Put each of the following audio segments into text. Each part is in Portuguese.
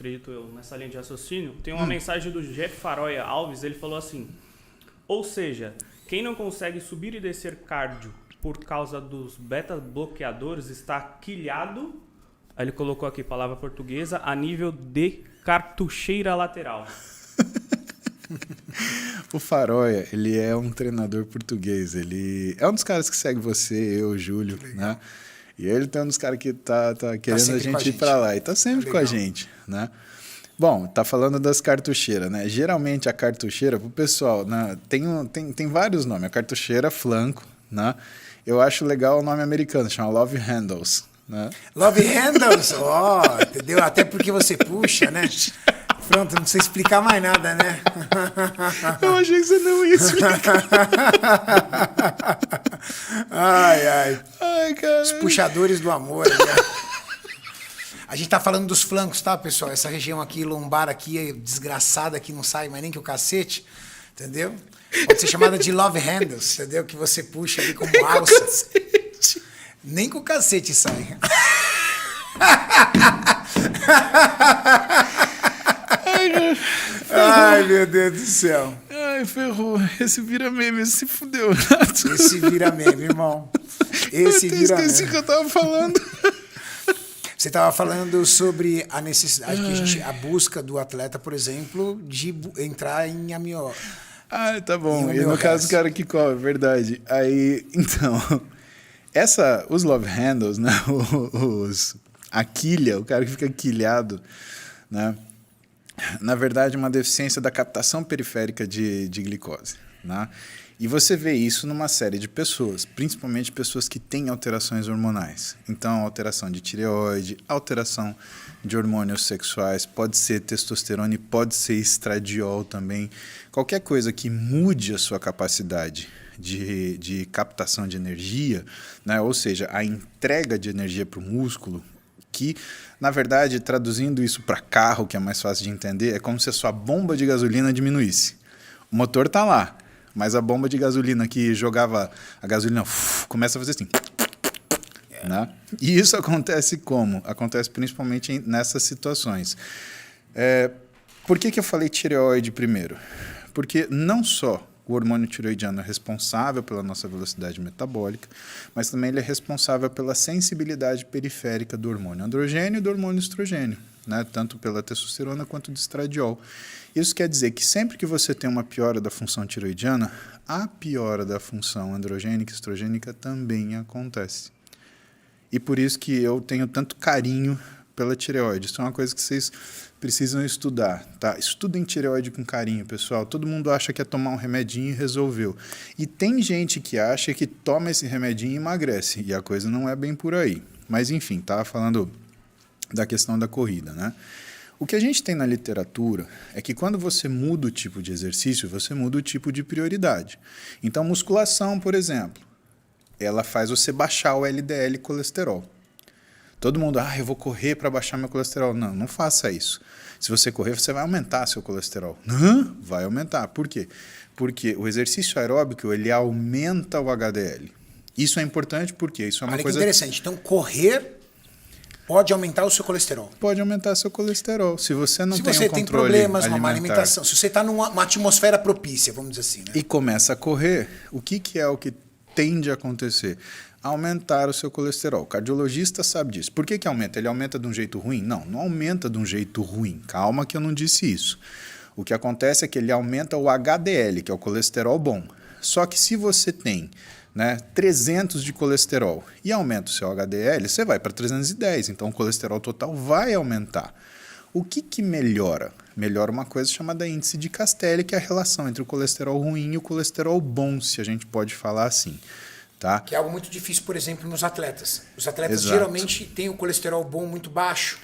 acredito eu, nessa linha de raciocínio, tem uma mensagem do Jeff Faroya Alves, ele falou assim, ou seja, quem não consegue subir e descer cardio por causa dos beta-bloqueadores está quilhado, aí ele colocou aqui palavra portuguesa, a nível de cartucheira lateral. O Faroya, ele é um treinador português, ele é um dos caras que segue você, eu, o Júlio, né? E ele tem um dos caras que tá querendo a gente ir para lá e tá sempre com a gente, né? Bom, tá falando das cartucheiras, né? Geralmente a cartucheira, pro pessoal, né, tem vários nomes. A cartucheira flanco, né? Eu acho legal o nome americano, chama Love Handles, né? Love Handles, entendeu? Até porque você puxa, né? Pronto, não precisa explicar mais nada, né? Eu achei que você não ia explicar. Ai, cara. Os puxadores do amor. Né? A gente tá falando dos flancos, tá, pessoal? Essa região aqui, lombar aqui, é desgraçada, que não sai mais nem que o cacete, entendeu? Pode ser chamada de love handles, entendeu? Que você puxa ali como alça. Nem com o cacete sai. Ai, meu Deus do céu. Ai, ferrou. Esse vira meme, se fudeu. Esse vira meme, irmão. Esse vira meme. Esqueci o que eu tava falando. Você estava falando sobre a necessidade, a busca do atleta, por exemplo, de entrar em amió. Ah, tá bom. E no caso, o cara que corre, verdade. Aí, então, os love handles, né? A quilha, o cara que fica quilhado, né? Na verdade, é uma deficiência da captação periférica de glicose, né? E você vê isso numa série de pessoas, principalmente pessoas que têm alterações hormonais. Então, alteração de tireoide, alteração de hormônios sexuais, pode ser testosterona e pode ser estradiol também. Qualquer coisa que mude a sua capacidade de captação de energia, né? Ou seja, a entrega de energia para o músculo, que, na verdade, traduzindo isso para carro, que é mais fácil de entender, é como se a sua bomba de gasolina diminuísse. O motor está lá, mas a bomba de gasolina que jogava a gasolina começa a fazer assim. Né? E isso acontece como? Acontece principalmente nessas situações. Por que eu falei tireoide primeiro? Porque não só o hormônio tireoidiano é responsável pela nossa velocidade metabólica, mas também ele é responsável pela sensibilidade periférica do hormônio androgênio e do hormônio estrogênio, né? Tanto pela testosterona quanto do estradiol. Isso quer dizer que sempre que você tem uma piora da função tireoidiana, a piora da função androgênica e estrogênica também acontece. E por isso que eu tenho tanto carinho pela tireoide. Isso é uma coisa que vocês precisam estudar, tá? Estudem tireoide com carinho, pessoal. Todo mundo acha que é tomar um remedinho e resolveu. E tem gente que acha que toma esse remedinho e emagrece, e a coisa não é bem por aí. Mas enfim, estava falando da questão da corrida, né? O que a gente tem na literatura é que quando você muda o tipo de exercício, você muda o tipo de prioridade. Então, musculação, por exemplo, ela faz você baixar o LDL colesterol. Todo mundo, eu vou correr para baixar meu colesterol. Não, não faça isso. Se você correr, você vai aumentar seu colesterol. Não, vai aumentar. Por quê? Porque o exercício aeróbico, ele aumenta o HDL. Isso é importante porque isso é uma coisa... Olha que interessante. Então, correr pode aumentar o seu colesterol. Pode aumentar seu colesterol. Se você não tem um controle alimentar. Se você tem problemas, uma má alimentação, se você está numa atmosfera propícia, vamos dizer assim. Né? E começa a correr, o que é o que tende a acontecer? Aumentar o seu colesterol. O cardiologista sabe disso. Por que aumenta? Ele aumenta de um jeito ruim? Não, não aumenta de um jeito ruim. Calma que eu não disse isso. O que acontece é que ele aumenta o HDL, que é o colesterol bom. Só que se você tem 300 de colesterol e aumenta o seu HDL, você vai para 310. Então o colesterol total vai aumentar. O que melhora? Melhora uma coisa chamada índice de Castelli, que é a relação entre o colesterol ruim e o colesterol bom, se a gente pode falar assim. Tá? Que é algo muito difícil, por exemplo, nos atletas. Os atletas Exato. geralmente têm o colesterol bom muito baixo.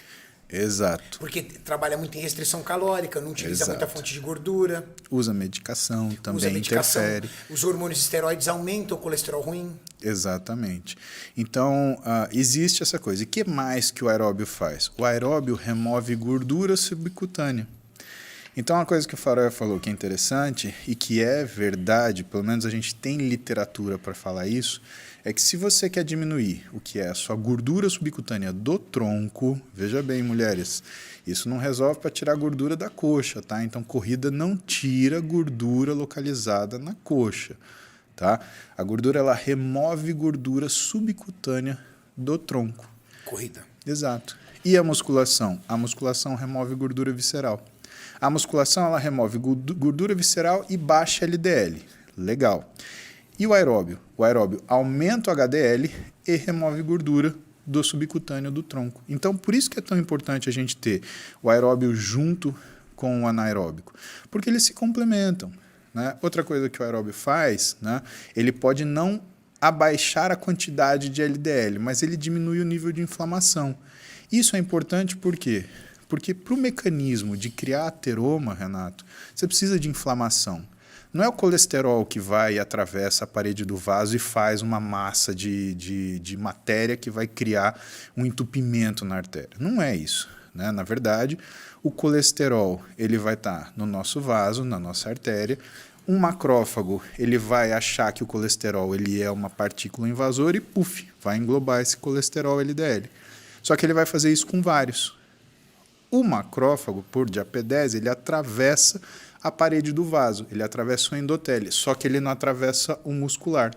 Exato. Porque trabalha muito em restrição calórica, não utiliza Exato. muita fonte de gordura. Usa medicação, também interfere. Os hormônios esteroides aumentam o colesterol ruim. Exatamente. Então, existe essa coisa. E o que mais que o aeróbio faz? O aeróbio remove gordura subcutânea. Então, uma coisa que o Faroé falou que é interessante e que é verdade, pelo menos a gente tem literatura para falar isso, é que se você quer diminuir o que é a sua gordura subcutânea do tronco, veja bem, mulheres, isso não resolve para tirar a gordura da coxa, tá? Então, corrida não tira gordura localizada na coxa, tá? A gordura, ela remove gordura subcutânea do tronco. Corrida. Exato. E a musculação? A musculação remove gordura visceral. A musculação, ela remove gordura visceral e baixa LDL. Legal. E o aeróbio? O aeróbio aumenta o HDL e remove gordura do subcutâneo do tronco. Então, por isso que é tão importante a gente ter o aeróbio junto com o anaeróbico, porque eles se complementam, né? Outra coisa que o aeróbio faz, né? Ele pode não abaixar a quantidade de LDL, mas ele diminui o nível de inflamação. Isso é importante por quê? Porque para o mecanismo de criar ateroma, Renato, você precisa de inflamação. Não é o colesterol que vai e atravessa a parede do vaso e faz uma massa de matéria que vai criar um entupimento na artéria. Não é isso, né? Na verdade, o colesterol ele vai estar no nosso vaso, na nossa artéria. Um macrófago ele vai achar que o colesterol ele é uma partícula invasora e, puf, vai englobar esse colesterol LDL. Só que ele vai fazer isso com vários. O macrófago, por diapedese, ele atravessa a parede do vaso, ele atravessa o endotélio, só que ele não atravessa o muscular.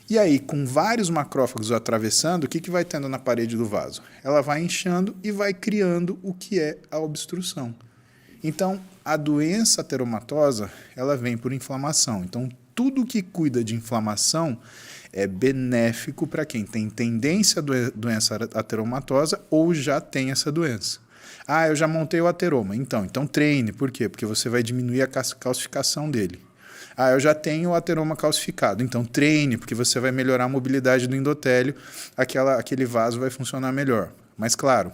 E aí, com vários macrófagos atravessando, o que vai tendo na parede do vaso? Ela vai inchando e vai criando o que é a obstrução. Então, a doença ateromatosa, ela vem por inflamação. Então, tudo que cuida de inflamação é benéfico para quem tem tendência à doença ateromatosa ou já tem essa doença. Ah, eu já montei o ateroma. Então treine. Por quê? Porque você vai diminuir a calcificação dele. Ah, eu já tenho o ateroma calcificado. Então treine, porque você vai melhorar a mobilidade do endotélio, aquele vaso vai funcionar melhor. Mas claro,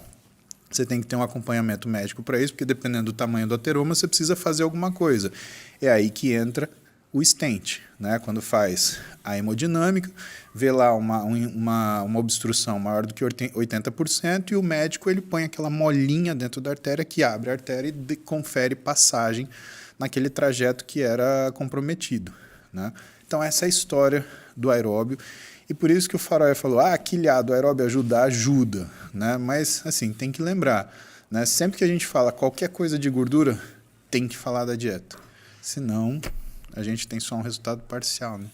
você tem que ter um acompanhamento médico para isso, porque dependendo do tamanho do ateroma, você precisa fazer alguma coisa. É aí que entra o stent, né? Quando faz a hemodinâmica, vê lá uma obstrução maior do que 80% e o médico ele põe aquela molinha dentro da artéria que abre a artéria e confere passagem naquele trajeto que era comprometido, né? Então essa é a história do aeróbio e por isso que o Faroé falou, quilhado, o aeróbio ajuda, né? Mas assim, tem que lembrar, né? Sempre que a gente fala qualquer coisa de gordura, tem que falar da dieta, senão a gente tem só um resultado parcial, né?